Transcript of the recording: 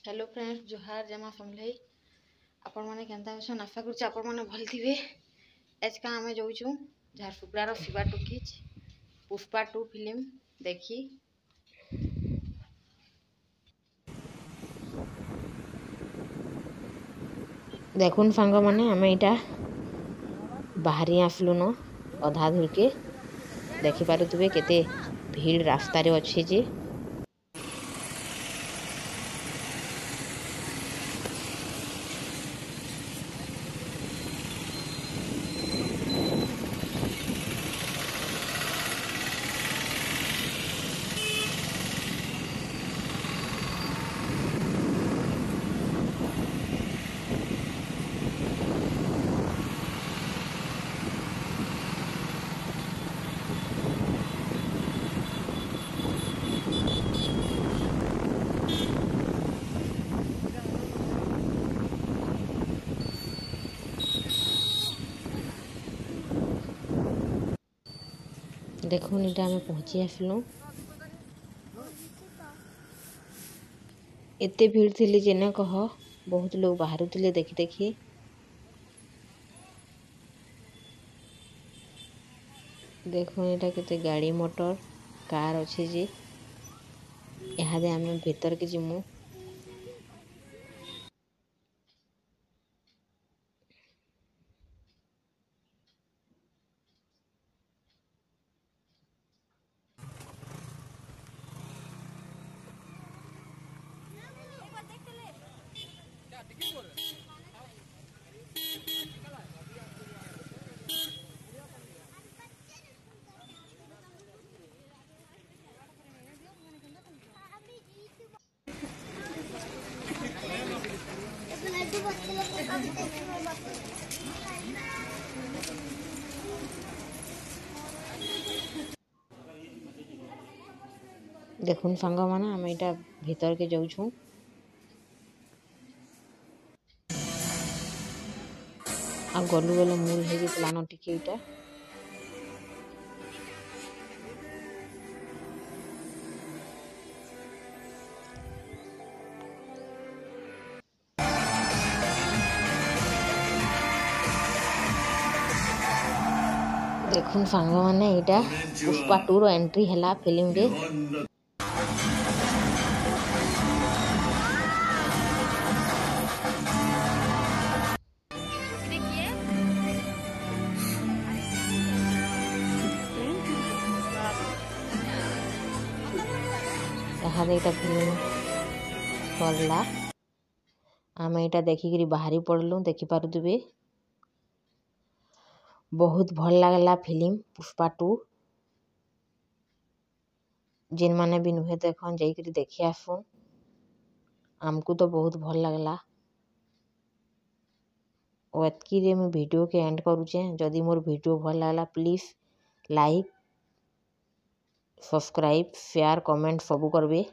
Hello friends, जोहार जमा family. आपण मैंने केन्ता अछन आशा कर आपण मैंने भल थे। आज का आम जाऊँ झारसुगुड़ार शिवा टॉकीज पुष्पा 2 फिल्म देखी। देखुन सांग मैंने आम यहाँ बाहरी आसलुन अधा दूर के देखिपे केते भीड़ रास्तार अच्छे जे। देखुन इटा आम पहुँची आसलु। एते भीड़ थी जेने कह बहुत लोग बाहर थे देखी देखी। देखो यहाँ केते गाड़ी मोटर कार अच्छे जे इहादे आम भीतर के जिमु। देखुन सांग माने आम यहाँ भीतर के जाऊँ। आ गलु गले मूल हो जान टिके इटा। देखुन सांग माने यहाँ पुष्पा 2 रो एंट्री हैला फिल्म रे। यहाँ फिल्म सरला आम यहाँ देखिक बाहरी पड़लु। देखिपे बहुत भल लगला फिल्म पुष्पा 2। जिन माने भी नुहे देखन जाइकरी देखी आसुन। आमको तो बहुत भल लगला। और एतकी रे मैं वीडियो के एंड करूचे। जदि मोर वीडियो भल लगला please like subscribe share comment सबू करबे।